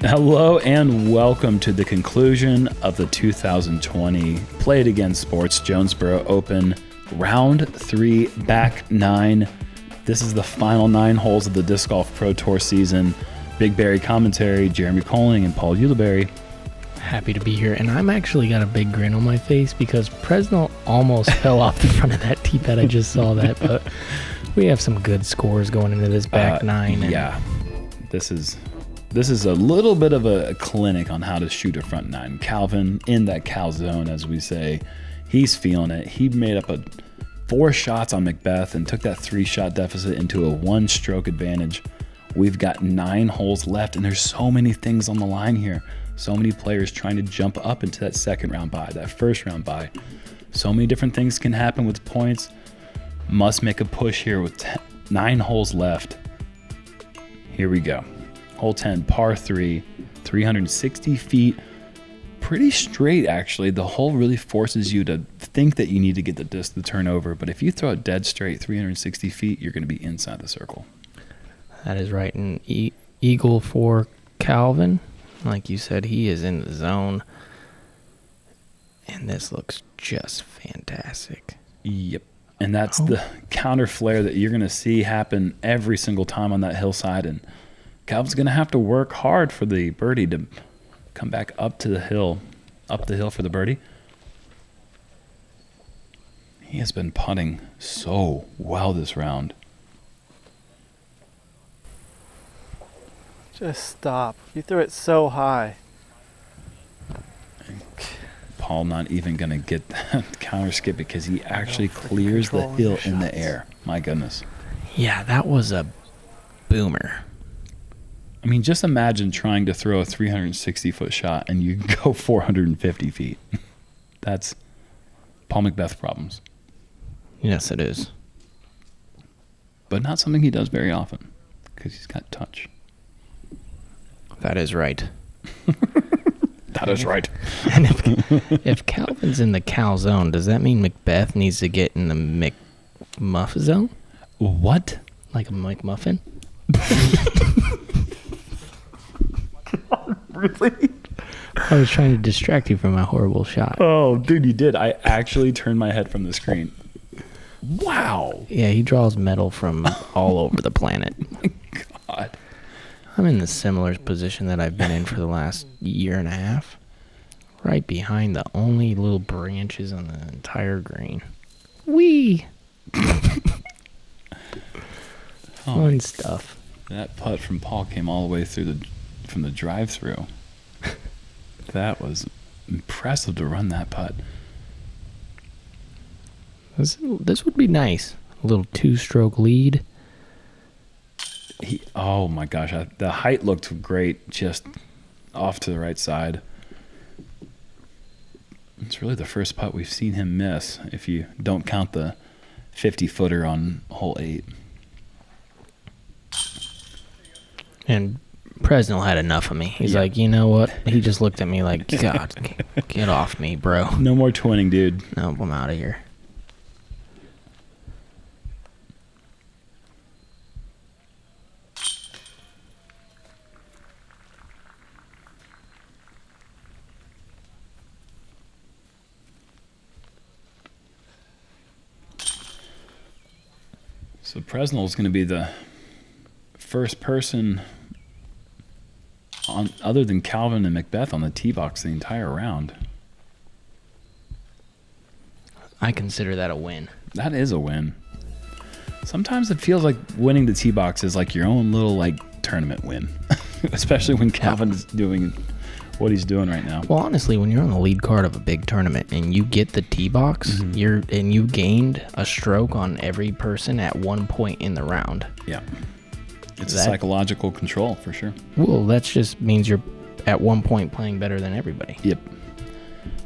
Hello and welcome to the conclusion of the 2020 Play It Again Sports Jonesboro Open Round 3 Back 9. This is the final 9 holes of the Disc Golf Pro Tour season. Big Barry commentary, Jeremy Koling and Paul Ulibarri. Happy to be here, and I'm actually got a big grin on my face because Presnell almost fell off the front of that tee pad. I just saw that, but we have some good scores going into this back 9. Yeah, this is a little bit of a clinic on how to shoot a front 9. Calvin in that Cal zone, as we say, he's feeling it. He made up 4 shots on McBeth and took that 3-shot deficit into a 1-stroke advantage. We've got 9 holes left, and there's so many things on the line here. So many players trying to jump up into that second round bye, that first round bye. So many different things can happen with points. Must make a push here with 9 holes left. Here we go. Hole 10, par 3, 360 feet. Pretty straight, actually. The hole really forces you to think that you need to get the disc to turn over. But if you throw it dead straight 360 feet, you're going to be inside the circle. That is right. And eagle for Calvin. Like you said, he is in the zone. And this looks just fantastic. Yep. And that's the counter flare that you're going to see happen every single time on that hillside. And Calvin's going to have to work hard for the birdie to come back up the hill for the birdie. He has been putting so well this round. Just stop. You threw it so high. Paul not even going to get that counter skip because he actually clears the hill in the air. My goodness. Yeah, that was a boomer. I mean, just imagine trying to throw a 360-foot shot and you go 450 feet. That's Paul McBeth problems. Yes, it is. But not something he does very often because he's got touch. That is right. That is right. And if Calvin's in the Cal zone, does that mean McBeth needs to get in the McMuff zone? What? Like a McMuffin? Really? I was trying to distract you from my horrible shot. Oh, dude, you did. I actually turned my head from the screen. Wow. Yeah, he draws metal from all over the planet. Oh my God. I'm in the similar position that I've been in for the last year and a half. Right behind the only little branches on the entire green. Whee! Fun stuff. That putt from Paul came all the way through from the drive-through. That was impressive to run that putt. This would be nice. A little 2-stroke lead. Oh my gosh, the height looked great just off to the right side. It's really the first putt we've seen him miss if you don't count the 50-footer on hole 8. And Presnell had enough of me. He's like, you know what? He just looked at me like, God, get off me, bro. No more twinning, dude. No, I'm out of here. So Presnell is going to be the first person other than Calvin and McBeth on the tee box the entire round. I consider that a win. That is a win. Sometimes it feels like winning the tee box is like your own little tournament win, especially when Calvin is doing what he's doing right now. Well, honestly, when you're on the lead card of a big tournament and you get the tee box, you gained a stroke on every person at one point in the round. Yeah. It's a psychological control for sure. Well, that just means you're at one point playing better than everybody. Yep.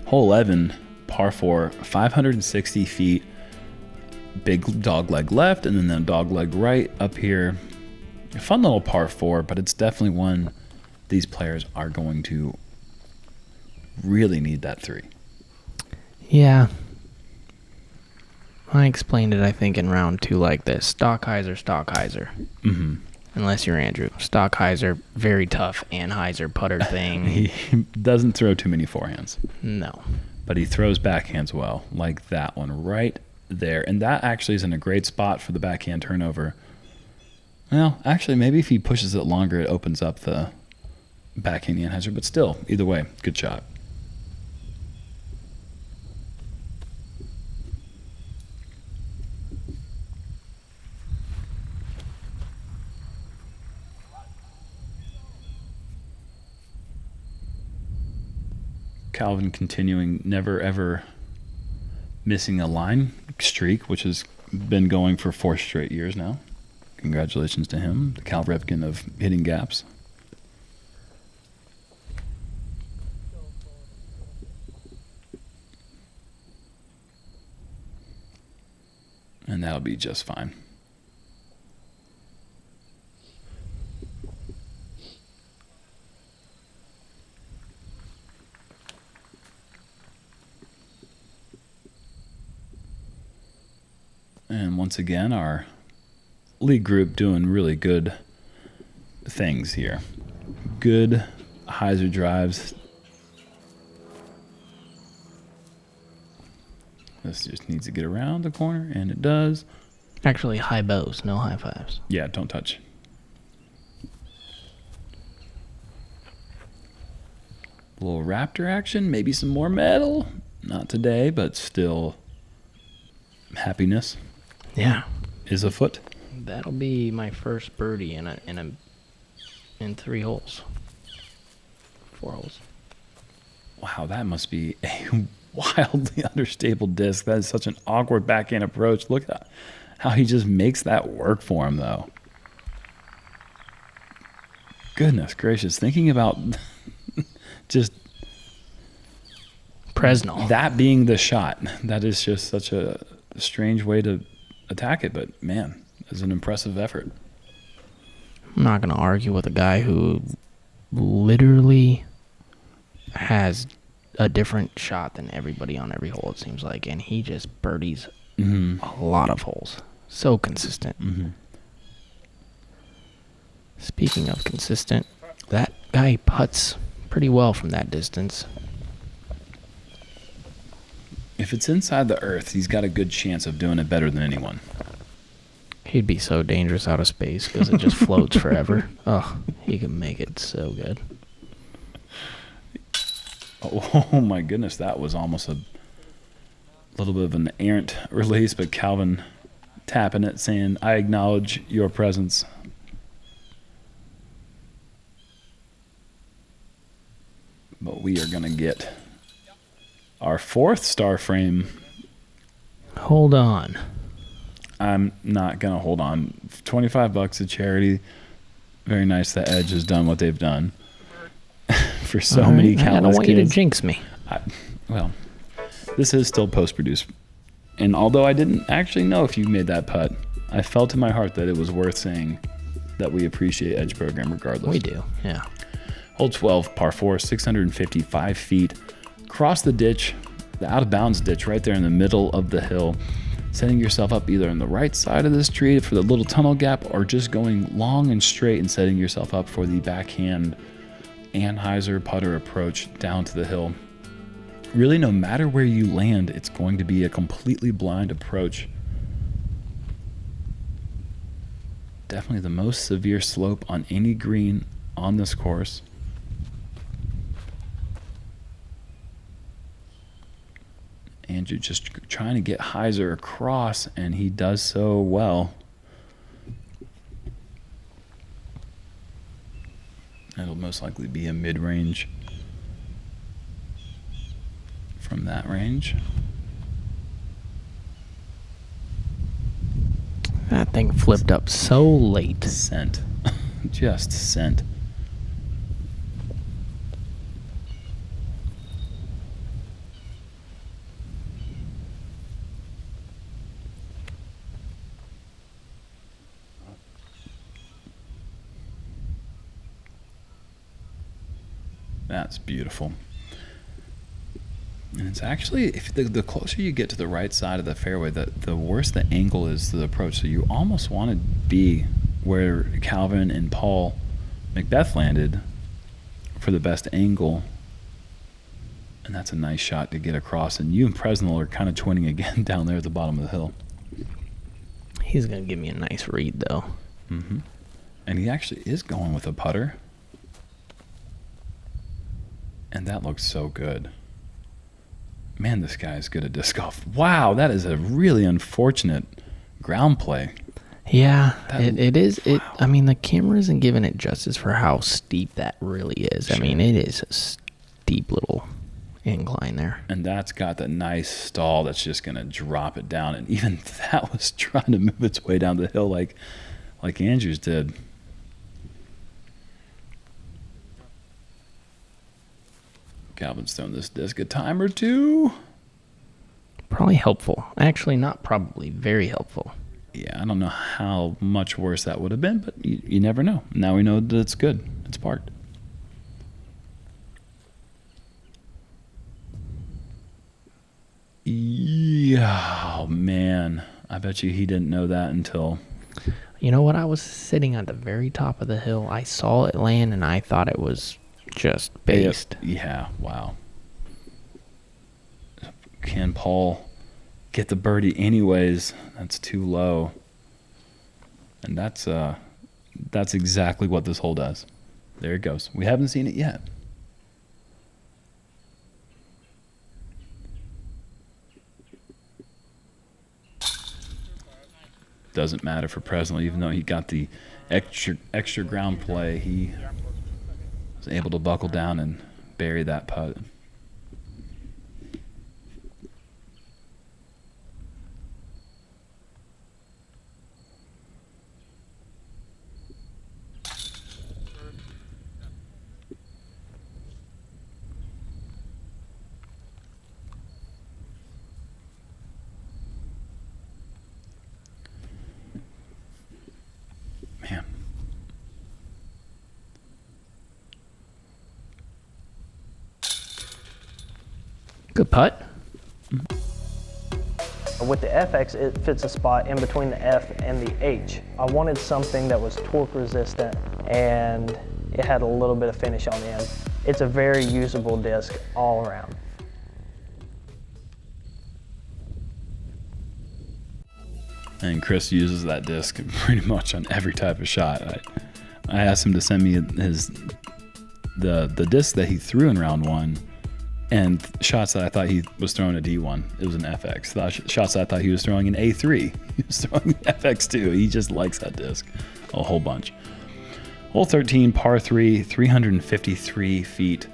Hole 11, par 4, 560 feet, big dog leg left, and then the dog leg right up here. A fun little par 4, but it's definitely one these players are going to really need that 3. Yeah. I explained it, I think, in round 2 like this. Stockheiser. Mm-hmm. Unless you're Andrew. Stock hyzer, very tough Anheuser putter thing. He doesn't throw too many forehands. No. But he throws backhands well, like that one right there. And that actually is in a great spot for the backhand turnover. Well, actually, maybe if he pushes it longer, it opens up the backhand Anheuser. But still, either way, good shot. Calvin continuing, never ever missing a line streak, which has been going for 4 straight years now. Congratulations to him, the Cal Ripken of hitting gaps. And that'll be just fine. And once again, our league group doing really good things here. Good hyzer drives. This just needs to get around the corner, and it does. Actually, high bows, no high fives. Yeah, don't touch. A little raptor action, maybe some more metal. Not today, but still happiness. Yeah. Is afoot. That'll be my first birdie in 3 holes. 4 holes. Wow, that must be a wildly understable disc. That is such an awkward backhand approach. Look at how he just makes that work for him, though. Goodness gracious. Thinking about just Presnell. that being the shot. That is just such a strange way to attack it, but man, it's an impressive effort. I'm not going to argue with a guy who literally has a different shot than everybody on every hole, it seems like, and he just birdies a lot of holes. So consistent. Speaking of consistent, that guy putts pretty well from that distance. If it's inside the earth, he's got a good chance of doing it better than anyone. He'd be so dangerous out of space because it just floats forever. Oh, he can make it so good. Oh my goodness, that was almost a little bit of an errant release, but Calvin tapping it, saying, I acknowledge your presence. But we are going to get our 4th star frame. Hold on. I'm not going to hold on. $25 a charity. Very nice that Edge has done what they've done for so many countless I don't want kids. you to jinx me. Well, this is still post-produced. And although I didn't actually know if you made that putt, I felt in my heart that it was worth saying that we appreciate Edge Program regardless. We do, yeah. Hole 12, par 4, 655 feet. Cross the ditch, the out-of-bounds ditch right there in the middle of the hill. Setting yourself up either on the right side of this tree for the little tunnel gap or just going long and straight and setting yourself up for the backhand Anheuser putter approach down to the hill. Really, no matter where you land, it's going to be a completely blind approach. Definitely the most severe slope on any green on this course. Andrew just trying to get hyzer across, and he does so well. It'll most likely be a mid-range from that range. That thing flipped up so late. Sent. Just sent. That's beautiful. And it's actually, if the closer you get to the right side of the fairway, the worse the angle is to the approach. So you almost want to be where Calvin and Paul McBeth landed for the best angle. And that's a nice shot to get across. And you and Presnell are kind of twinning again down there at the bottom of the hill. He's going to give me a nice read, though. Mm-hmm. And he actually is going with a putter. And that looks so good. Man, this guy is good at disc golf. Wow, that is a really unfortunate ground play. Yeah, That- it is. wow. I mean, the camera isn't giving it justice for how steep that really is. Sure. I mean, it is a steep little incline there. And that's got that nice stall that's just going to drop it down. And even that was trying to move its way down the hill like Andrews did. Calvin's thrown this disc a time or two. Probably helpful. Actually, not probably. Very helpful. Yeah, I don't know how much worse that would have been, but you never know. Now we know that it's good. It's parked. Yeah, oh man. I bet you he didn't know that until... You know what? I was sitting at the very top of the hill. I saw it land, and I thought it was just based. Yeah, wow. Can Paul get the birdie anyways? That's too low. And that's exactly what this hole does. There it goes. We haven't seen it yet. Doesn't matter for Presnell, even though he got the extra ground play. He was able to buckle down and bury that putt. Man. Good putt. With the FX, it fits a spot in between the F and the H. I wanted something that was torque resistant and it had a little bit of finish on the end. It's a very usable disc all around. And Chris uses that disc pretty much on every type of shot. I asked him to send me the disc that he threw in round one, and shots that I thought he was throwing a D1. It was an FX. Shots that I thought he was throwing an A3. He was throwing FX2. He just likes that disc a whole bunch. Hole 13, par 3, 353 feet.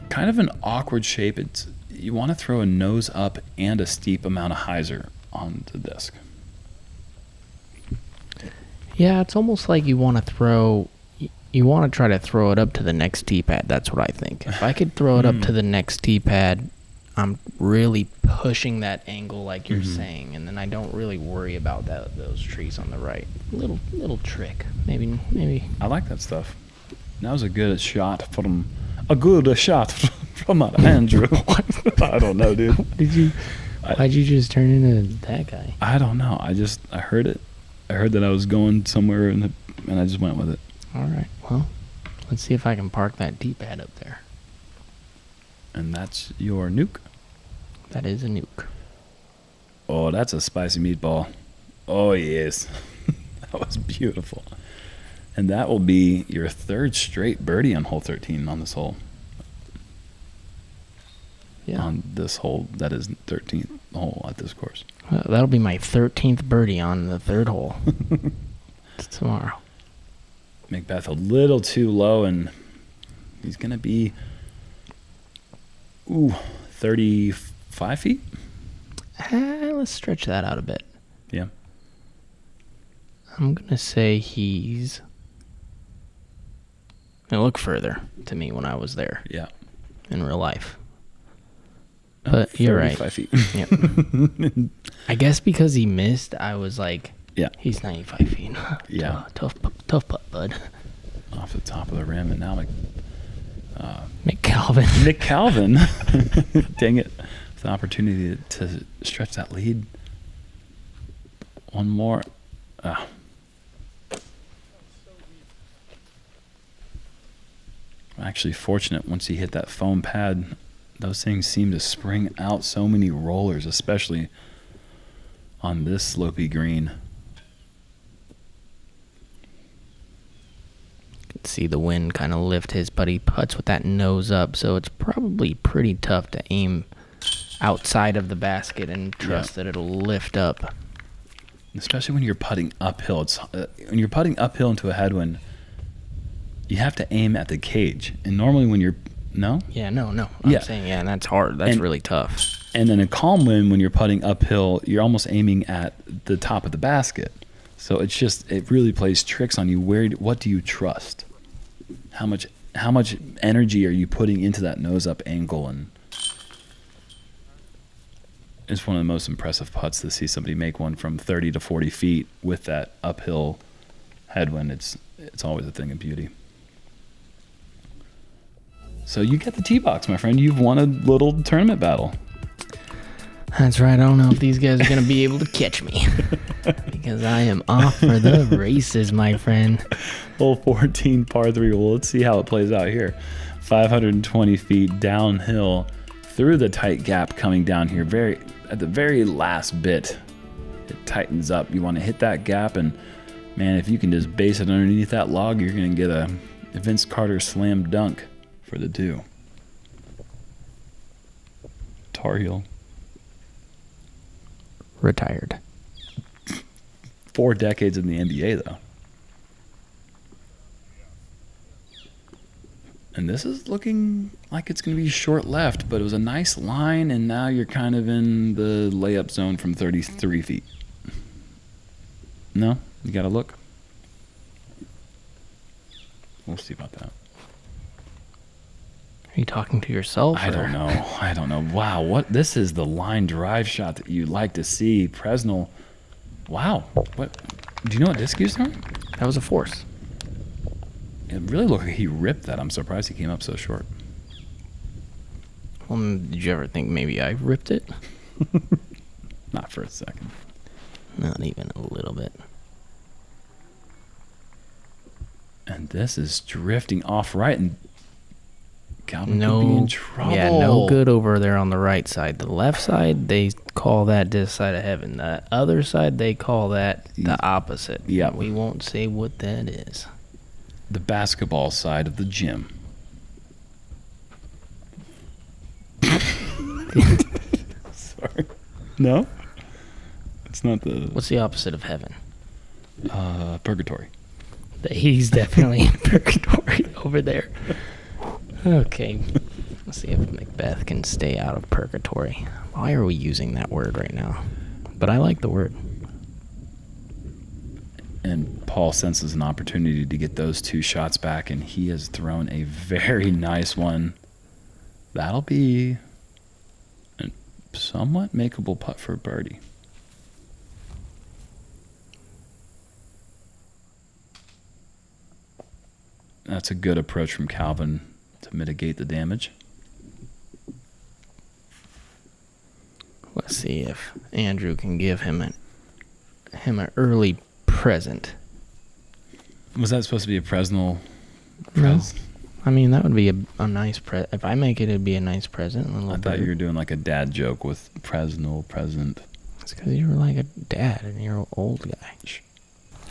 Kind of an awkward shape. You want to throw a nose up and a steep amount of hyzer on the disc. Yeah, it's almost like you want to try to throw it up to the next tee pad. That's what I think. If I could throw it up to the next tee pad, I'm really pushing that angle like you're saying, and then I don't really worry about those trees on the right. Little trick. Maybe. I like that stuff. That was a good shot from Andrew. I don't know, dude. Why'd you just turn into that guy? I don't know. I heard it. I heard that I was going somewhere and I just went with it. All right. Well, let's see if I can park that tee pad up there. And that's your nuke. That is a nuke. Oh, that's a spicy meatball. Oh, yes. That was beautiful. And that will be your third straight birdie on hole 13 on this hole. Yeah. On this hole, that is 13th hole at this course. That'll be my 13th birdie on the third hole. Tomorrow. McBeth a little too low, and he's going to be 35 feet? Let's stretch that out a bit. Yeah. I'm going to say he's... It looked further to me when I was there Yeah. in real life. But you're right. 35 feet. Yep. I guess because he missed, I was like, Yeah. he's 95 feet. Yeah. Tough putt, bud. Off the top of the rim, and now Nick Calvin. Nick Calvin. Dang it. It's an opportunity to stretch that lead. One more. actually fortunate once he hit that foam pad. Those things seem to spring out so many rollers, especially on this slopey green. You can see the wind kind of lift his, but he putts with that nose up, so it's probably pretty tough to aim outside of the basket and trust that it'll lift up. Especially when you're putting uphill. When you're putting uphill into a headwind, you have to aim at the cage. And normally when you're... No? Yeah, no. I'm saying, and that's hard. That's really tough. And then a calm wind, when you're putting uphill, you're almost aiming at the top of the basket. So it really plays tricks on you. What do you trust? How much energy are you putting into that nose up angle? And it's one of the most impressive putts to see somebody make one from 30 to 40 feet with that uphill headwind. It's always a thing of beauty. So you get the tee box, my friend. You've won a little tournament battle. That's right. I don't know if these guys are going to be able to catch me because I am off for the races, my friend. Hole 14, par 3. Well, let's see how it plays out here. 520 feet downhill through the tight gap coming down here. At the very last bit, it tightens up. You want to hit that gap, and man, if you can just base it underneath that log, you're going to get a Vince Carter slam dunk for the 2. Tar Heel. Retired. 4 decades in the NBA, though. And this is looking like it's going to be short left, but it was a nice line, and now you're kind of in the layup zone from 33 feet. No? You got to look? We'll see about that. Are you talking to yourself? I don't know. Wow, this is the line drive shot that you like to see. Presnell. Wow. What? Do you know what disc he was throwing? That was a force. It really looked like he ripped that. I'm surprised he came up so short. Well, did you ever think maybe I ripped it? Not for a second. Not even a little bit. And this is drifting off right, and Calvin could be in trouble. Yeah, no good over there on the right side. The left side, they call that this side of heaven. The other side, they call that the opposite. Yeah. We won't say what that is. The basketball side of the gym. Sorry. No? It's not the... What's the opposite of heaven? Purgatory. He's definitely in purgatory over there. Okay. Let's see if McBeth can stay out of purgatory. Why are we using that word right now? But I like the word. And Paul senses an opportunity to get those 2 shots back, and he has thrown a very nice one. That'll be a somewhat makeable putt for birdie. That's a good approach from Calvin to mitigate the damage. Let's see if Andrew can give him an early present. Was that supposed to be a Presnell? No. I mean, that would be a nice present. If I make it, it'd be a nice present. I thought you were doing like a dad joke with Presnell present. It's because you were like a dad and you're an old guy.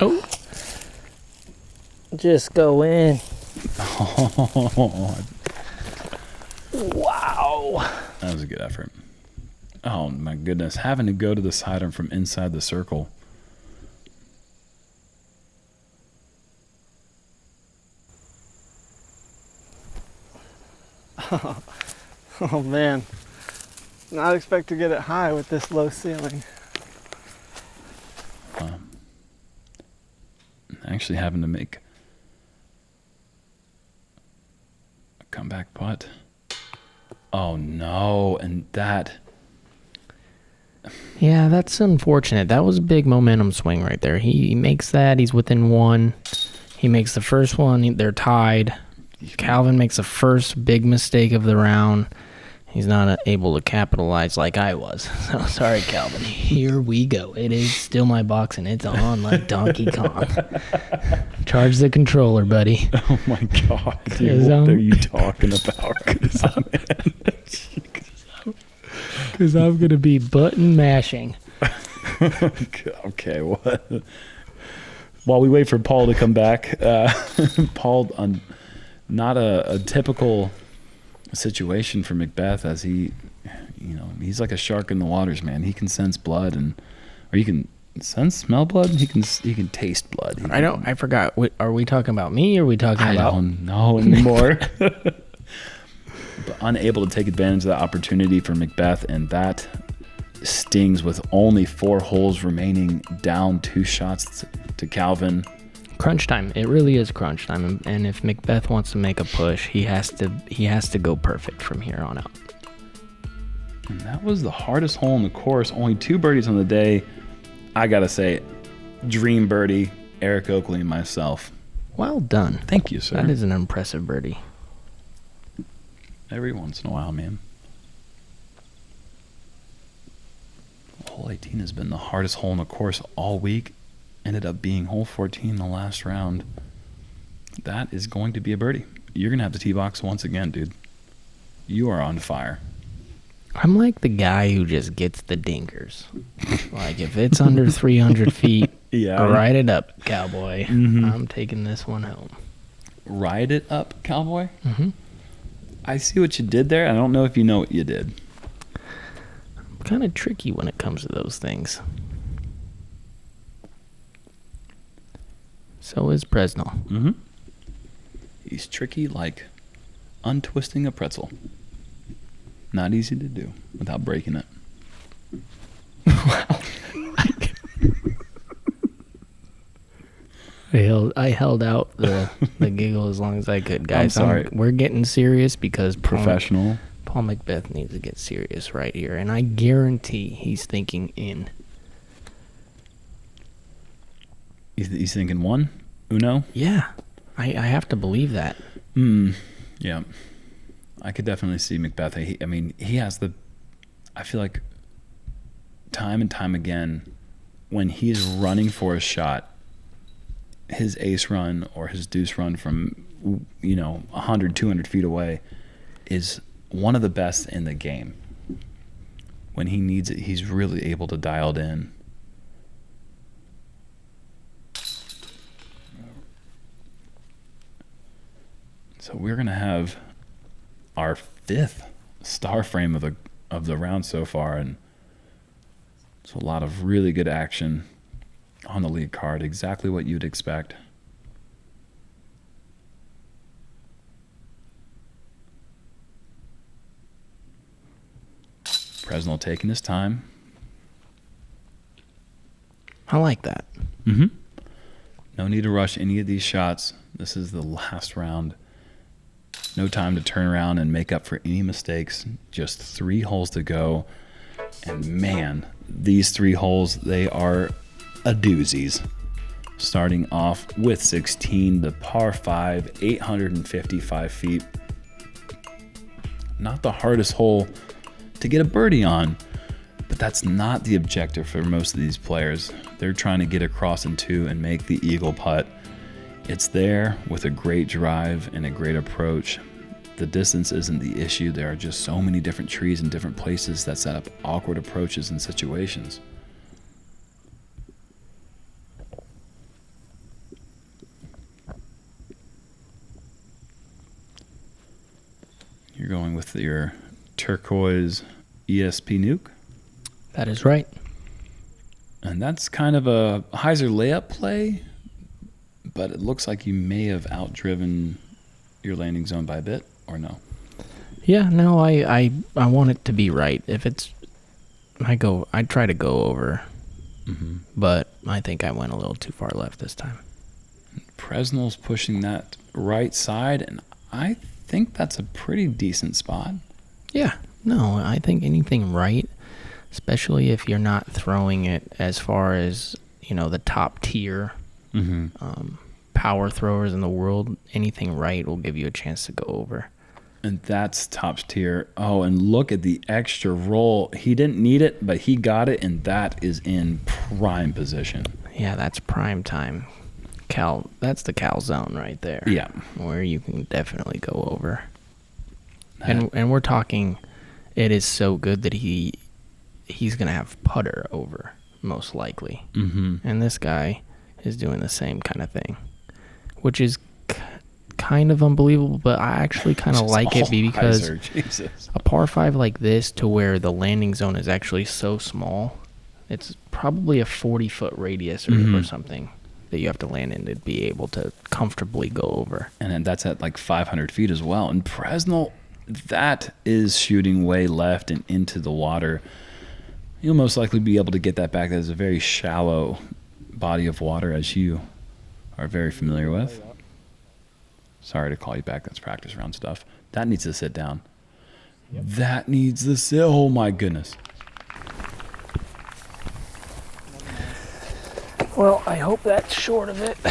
Oh. Just go in. Oh, Wow. that was a good effort. Oh my goodness, having to go to the sidearm from inside the circle. Oh man. Not expect to get it high with this low ceiling. Actually having to make a comeback putt. Oh no, and that... Yeah, that's unfortunate. That was a big momentum swing right there. He makes that. He's within 1. He makes the first one. They're tied. Calvin makes the first big mistake of the round, He's not able to capitalize like I was. So sorry, Calvin. Here we go. It is still my box, and it's on like Donkey Kong. Charge the controller, buddy. Oh my God, dude, what are you talking about? Because I'm going to be button mashing. Okay, what? While we wait for Paul to come back, Paul, not a typical situation for McBeth, as he's like a shark in the waters, man. He can sense blood, or you can smell blood. He can taste blood. I forgot. Are we talking about me, or are we talking about? I don't know anymore. But unable to take advantage of that opportunity for McBeth, and that stings with only 4 holes remaining, down 2 shots to Calvin. Crunch time. It really is crunch time, and if McBeth wants to make a push, he has to go perfect from here on out. And that was the hardest hole in the course. Only 2 birdies on the day. I gotta say, dream birdie, Eric Oakley and myself. Well done. Thank you, sir. That is an impressive birdie. Every once in a while, man. Hole 18 has been the hardest hole in the course all week. Ended up being hole 14 in the last round. That is going to be a birdie. You're going to have the tee box once again, dude. You are on fire. I'm like the guy who just gets the dinkers. Like, if it's under 300 feet, ride it up, cowboy. Mm-hmm. I'm taking this one home. Ride it up, cowboy? Mm-hmm. I see what you did there. I don't know if you know what you did. I'm kind of tricky when it comes to those things. So is Presnell. Mm-hmm. He's tricky like untwisting a pretzel. Not easy to do without breaking it. Wow. I held out the giggle as long as I could, guys. I'm sorry. We're getting serious because Professional. Paul McBeth needs to get serious right here, and I guarantee he's thinking in. He's thinking one? Uno? Yeah. I have to believe that. Yeah. I could definitely see McBeth. He has I feel like time and time again, when he's running for a shot, his ace run or his deuce run from 100, 200 feet away is one of the best in the game. When he needs it, he's really able to dial it in. So we're gonna have our 5th star frame of the round so far, and it's a lot of really good action on the lead card. Exactly what you'd expect. Presnell taking his time. I like that. Mm-hmm. No need to rush any of these shots. This is the last round. No time to turn around and make up for any mistakes. Just 3 holes to go. And man, these 3 holes, they are a doozies. Starting off with 16, the par 5, 855 feet. Not the hardest hole to get a birdie on, but that's not the objective for most of these players. They're trying to get across in 2 and make the eagle putt. It's there with a great drive and a great approach. The distance isn't the issue. There are just so many different trees in different places that set up awkward approaches and situations. You're going with your turquoise ESP nuke? That is right. And that's kind of a hyzer layup play, but it looks like you may have outdriven your landing zone by a bit, or no? Yeah, no, I want it to be right. If it's, I try to go over, but I think I went a little too far left this time. Presnell's pushing that right side, and I think that's a pretty decent spot. Yeah, no, I think anything right, especially if you're not throwing it as far as, the top tier power throwers in the world, anything right will give you a chance to go over. And that's top tier. Oh, and look at the extra roll. He didn't need it, but he got it, and that is in prime position. Yeah, that's prime time. That's the Cal zone right there. Yeah. Where you can definitely go over. And we're talking, it is so good that he's going to have putter over, most likely. Mm-hmm. And this guy is doing the same kind of thing, which is kind of unbelievable, but I actually kind of like it because a par 5 like this, to where the landing zone is actually so small, it's probably a 40-foot radius or something that you have to land in to be able to comfortably go over. And then that's at like 500 feet as well. And Presnell, that is shooting way left and into the water. You'll most likely be able to get that back. That is a very shallow body of water, as you are very familiar with. Sorry to call you back. That's practice round stuff. That needs to sit down. Yep. That needs to sit. Oh, my goodness. Well, I hope that's short of it. I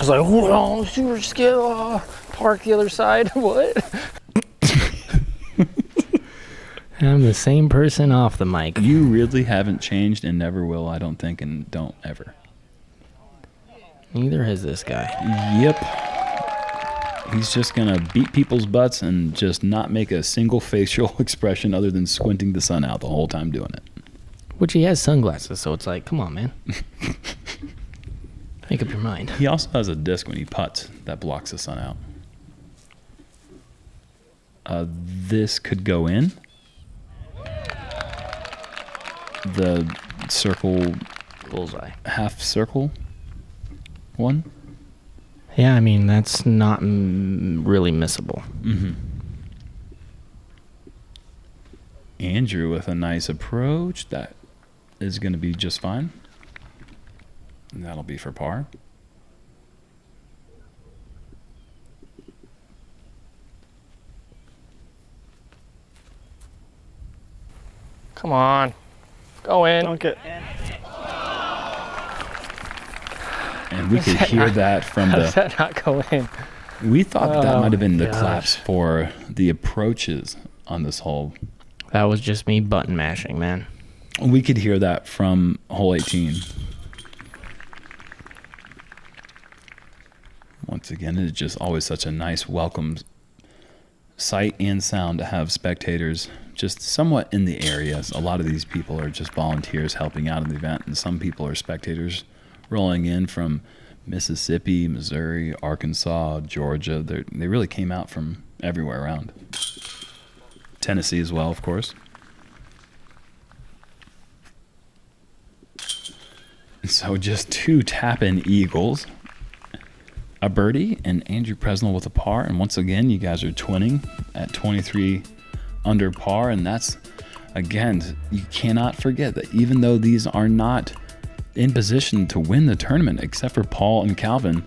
was like, hold on, super skill. Park the other side. What? I'm the same person off the mic. You really haven't changed and never will, I don't think, and don't ever. Neither has this guy. Yep. He's just going to beat people's butts and just not make a single facial expression other than squinting the sun out the whole time doing it. Which he has sunglasses, so it's like, come on, man. Make up your mind. He also has a disc when he putts that blocks the sun out. This could go in. The circle... Bullseye. Half circle one? Yeah, I mean, that's not really missable. Mm-hmm. Andrew with a nice approach. That is going to be just fine. And that'll be for par. Come on. Go in. Dunk it. And we could hear that from How the... does that not go in? We thought that might have been the gosh. claps for the approaches on this hole. That was just me button mashing, man. We could hear that from hole 18. Once again, it's just always such a nice welcome sight and sound to have spectators just somewhat in the areas. A lot of these people are just volunteers helping out in the event, and some people are spectators rolling in from Mississippi, Missouri, Arkansas, Georgia. They really came out from everywhere around. Tennessee as well, of course. So just 2 tap-in eagles, a birdie, and Andrew Presnell with a par. And once again, you guys are twinning at 23 under par. And that's, again, you cannot forget that even though these are not in position to win the tournament, except for Paul and Calvin,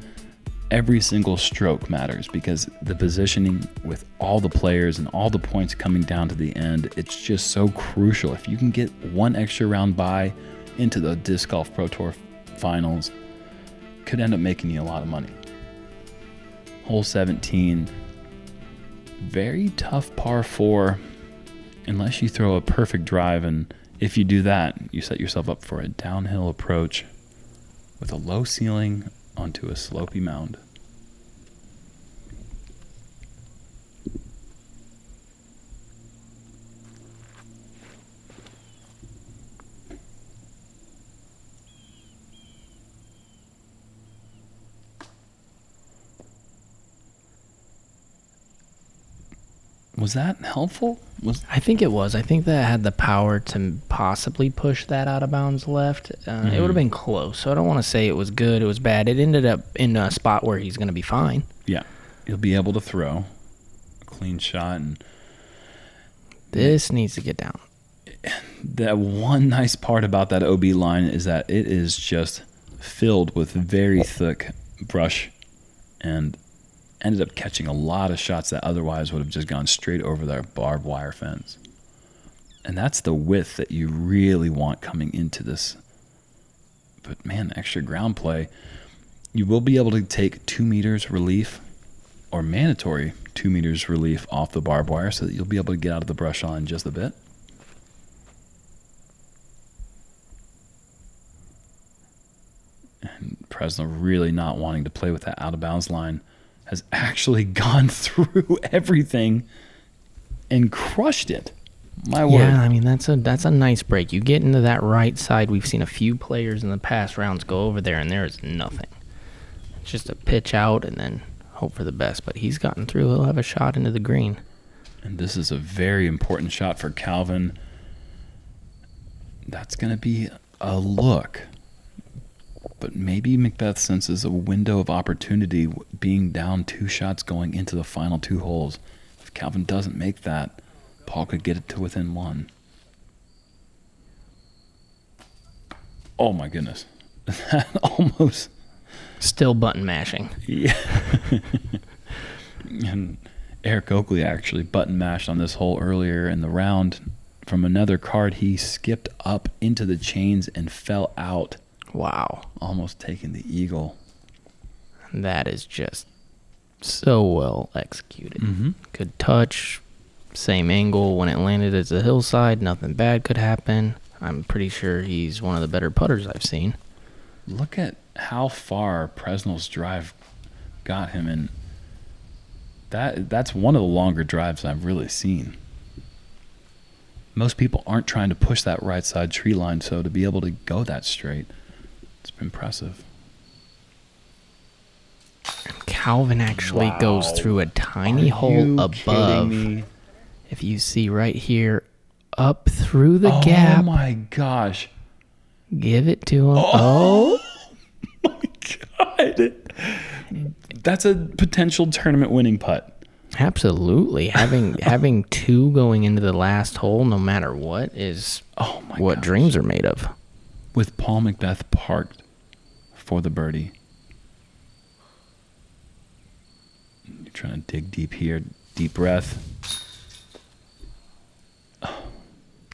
every single stroke matters, because the positioning with all the players and all the points coming down to the end, it's just so crucial. If you can get one extra round by into the Disc Golf Pro Tour finals, could end up making you a lot of money. Hole 17, very tough par 4 unless you throw a perfect drive, and if you do that, you set yourself up for a downhill approach with a low ceiling onto a slopey mound. Was that helpful? I think it was. I think that had the power to possibly push that out of bounds left. It would have been close. So I don't want to say it was good, it was bad. It ended up in a spot where he's going to be fine. Yeah. He'll be able to throw a clean shot. And this needs to get down. that one nice part about that OB line is that it is just filled with very thick brush, and ended up catching a lot of shots that otherwise would have just gone straight over their barbed wire fence. And that's the width that you really want coming into this. But man, extra ground play. You will be able to take 2 meters relief or mandatory 2 meters relief off the barbed wire so that you'll be able to get out of the brush line in just a bit. And Presnell, really not wanting to play with that out of bounds line, has actually gone through everything and crushed it. My word. Yeah, I mean, that's a nice break. You get into that right side. We've seen a few players in the past rounds go over there, and there is nothing. It's just a pitch out and then hope for the best. But he's gotten through. He'll have a shot into the green. And this is a very important shot for Calvin. That's going to be a look. But maybe McBeth senses a window of opportunity being down 2 shots going into the final 2 holes. If Calvin doesn't make that, Paul could get it to within 1. Oh my goodness. That almost... Still button mashing. Yeah. And Eric Oakley actually button mashed on this hole earlier in the round. From another card, he skipped up into the chains and fell out. Wow. Almost taking the eagle. That is just so well executed. Mm-hmm. Good touch, same angle. When it landed as a hillside, nothing bad could happen. I'm pretty sure he's one of the better putters I've seen. Look at how far Presnell's drive got him, and that's one of the longer drives I've really seen. Most people aren't trying to push that right side tree line, so to be able to go that straight, it's been impressive. Calvin actually goes through a tiny hole above. If you see right here, up through the gap. Oh my gosh. Give it to him. Oh my God. That's a potential tournament winning putt. Absolutely. Having 2 going into the last hole, no matter what, is what dreams are made of. With Paul McBeth parked for the birdie. You're trying to dig deep here. Deep breath.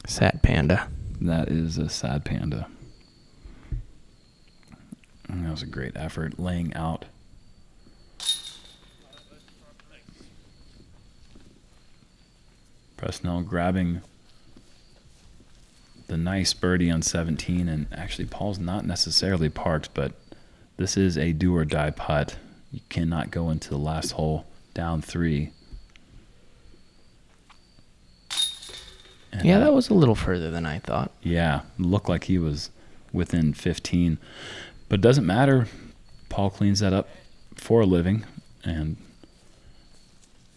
Sad panda. That is a sad panda. And that was a great effort laying out. Presnell grabbing the nice birdie on 17, and actually Paul's not necessarily parked, but this is a do or die putt. You cannot go into the last hole down 3. And yeah, that was a little further than I thought. Yeah, looked like he was within 15. But it doesn't matter. Paul cleans that up for a living, and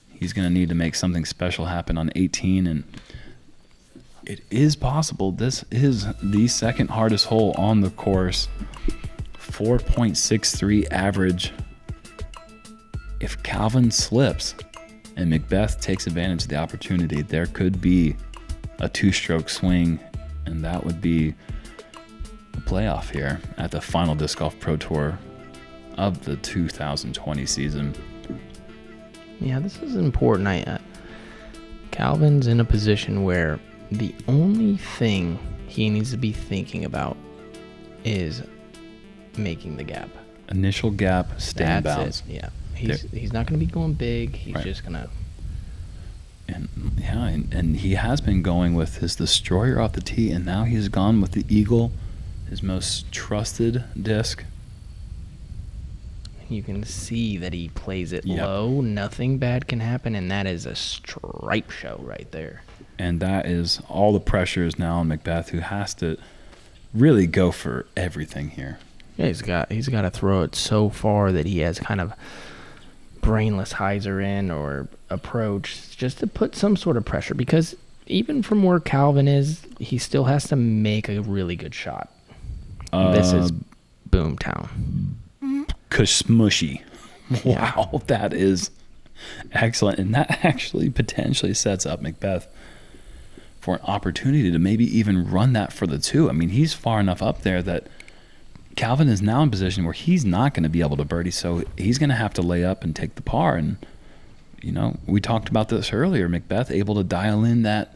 he's going to need to make something special happen on 18. And it is possible. This is the second hardest hole on the course. 4.63 average. If Calvin slips and McBeth takes advantage of the opportunity, there could be a 2-stroke swing, and that would be a playoff here at the final Disc Golf Pro Tour of the 2020 season. Yeah, this is important. Calvin's in a position where the only thing he needs to be thinking about is making the gap. Initial gap, stay in bounds. Yeah, he's not going to be going big. He's just going to... And he has been going with his destroyer off the tee, and now he's gone with the eagle, his most trusted disc. You can see that he plays it low. Nothing bad can happen, and that is a stripe show right there. And that is all the pressure is now on McBeth, who has to really go for everything here. Yeah, he's got to throw it so far that he has kind of brainless hyzer in or approach just to put some sort of pressure, because even from where Calvin is, he still has to make a really good shot. This is Boomtown. Smushy. Wow, that is excellent. And that actually potentially sets up McBeth for an opportunity to maybe even run that for the 2. I mean, he's far enough up there that Calvin is now in a position where he's not going to be able to birdie, so he's going to have to lay up and take the par. And, you know, we talked about this earlier. McBeth able to dial in that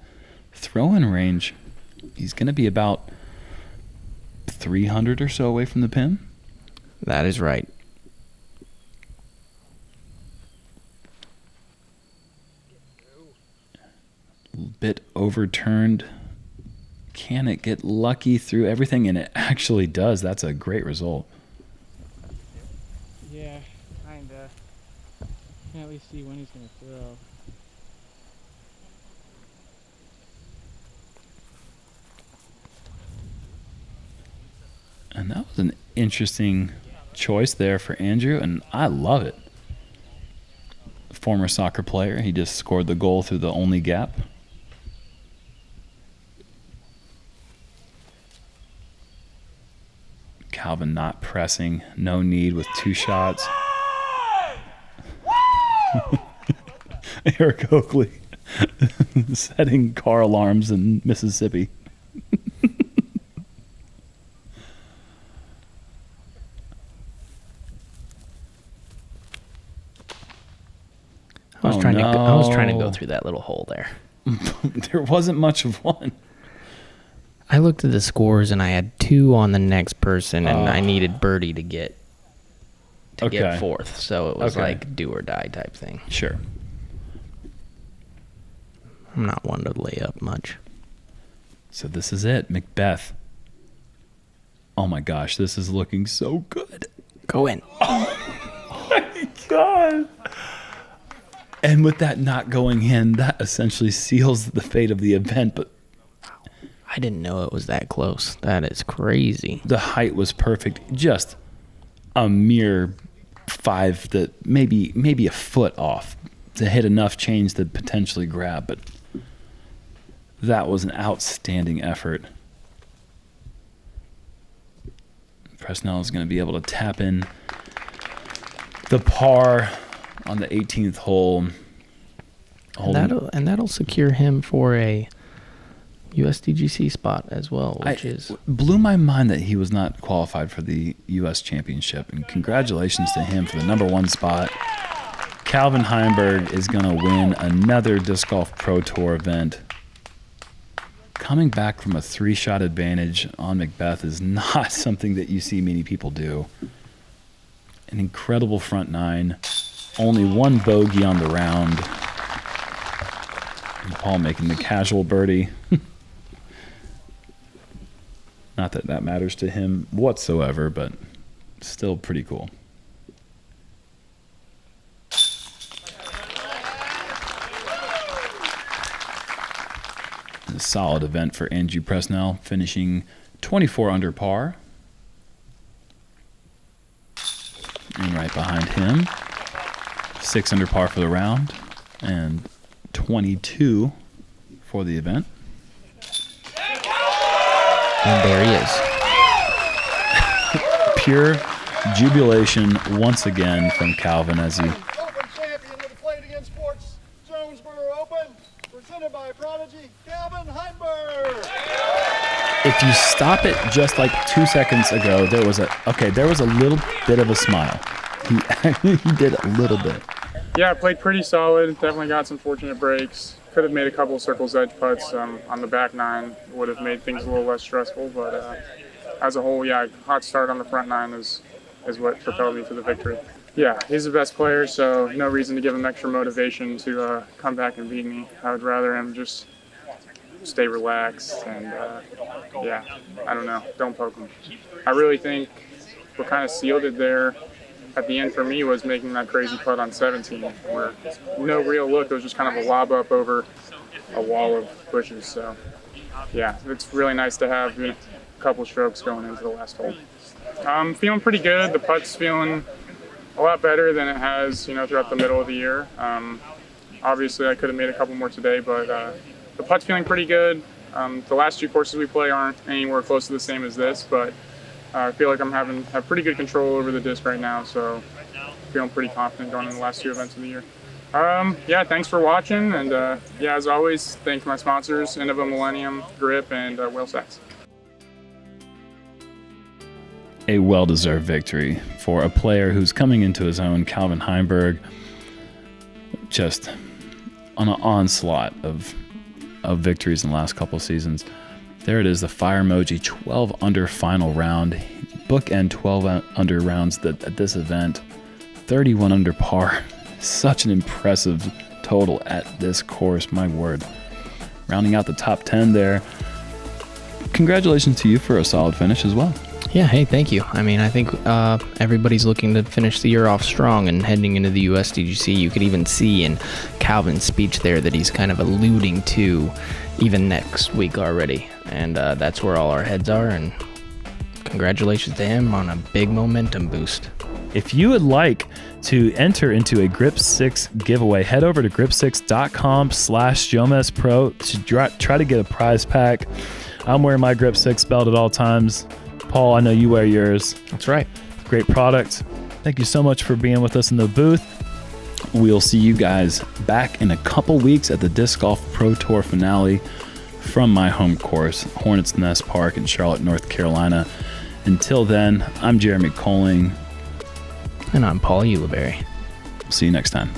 throw-in range. He's going to be about 300 or so away from the pin. That is right. bit overturned. Can it get lucky through everything? And it actually does. That's a great result. Yeah, kinda. Can at least see when he's gonna throw. And that was an interesting choice there for Andrew, and I love it. Former soccer player, he just scored the goal through the only gap. Calvin not pressing, no need with 2 shots. Eric Oakley setting car alarms in Mississippi. I was trying to go through that little hole there. There wasn't much of one. I looked at the scores and I had 2 on the next person, and I needed birdie to get fourth. So it was like do or die type thing. Sure. I'm not one to lay up much. So this is it, McBeth. Oh my gosh, this is looking so good. Go in. Oh my God. And with that not going in, that essentially seals the fate of the event. But I didn't know it was that close. That is crazy. the height was perfect. Just a mere 5 that maybe a foot off to hit enough change to potentially grab. But that was an outstanding effort. Presnell is going to be able to tap in the par on the 18th hole. And that'll secure him for a USDGC spot as well, which blew my mind that he was not qualified for the U.S. Championship. And congratulations to him for the #1 spot. Calvin Heimburg is going to win another Disc Golf Pro Tour event. Coming back from a 3-shot advantage on McBeth is not something that you see many people do. An incredible front 9. Only 1 bogey on the round. And Paul making the casual birdie. Not that that matters to him whatsoever, but still pretty cool. A solid event for Andrew Presnell, finishing 24 under par. And right behind him, 6 under par for the round and 22 for the event. And there he is. Pure jubilation once again from Calvin as he... Open champion of the Play It Again Sports Jonesboro Open, presented by Prodigy Calvin Heimburg. If you stop it just like 2 seconds ago, there was a little bit of a smile. He did a little bit. Yeah, I played pretty solid. Definitely got some fortunate breaks. Could have made a couple of circles edge putts on the back 9. Would have made things a little less stressful. But as a whole, yeah, hot start on the front 9 is what propelled me to the victory. Yeah, he's the best player, so no reason to give him extra motivation to come back and beat me. I would rather him just stay relaxed and, yeah, I don't know, don't poke him. I really think what kind of sealed it there at the end for me was making that crazy putt on 17, where no real look, it was just kind of a lob up over a wall of bushes. So, yeah, it's really nice to have a couple strokes going into the last hole. I'm feeling pretty good. The putt's feeling a lot better than it has, throughout the middle of the year. Obviously, I could have made a couple more today, but the putt's feeling pretty good. The last 2 courses we play aren't anywhere close to the same as this, but I feel like have pretty good control over the disc right now, so feeling pretty confident going in the last 2 events of the year. Yeah, thanks for watching, and yeah, as always, thank my sponsors, Innova Millennium, Grip, and Whale Sacks. A well-deserved victory for a player who's coming into his own, Calvin Heimburg. Just on an onslaught of victories in the last couple seasons. There it is, the fire emoji, 12 under final round. Bookend 12 under rounds at this event. 31 under par. Such an impressive total at this course, my word. rounding out the top 10 there. Congratulations to you for a solid finish as well. Yeah, hey, thank you. I mean, I think everybody's looking to finish the year off strong and heading into the USDGC. You could even see in Calvin's speech there that he's kind of alluding to even next week already. And that's where all our heads are. And congratulations to him on a big momentum boost. If you would like to enter into a Grip 6 giveaway, head over to grip6.com/JomezPro to try to get a prize pack. I'm wearing my Grip 6 belt at all times. Paul, I know you wear yours. That's right. Great product. Thank you so much for being with us in the booth. We'll see you guys back in a couple weeks at the Disc Golf Pro Tour finale from my home course, Hornets Nest Park in Charlotte, North Carolina. Until then, I'm Jeremy Koling. And I'm Paul Ulibarri. See you next time.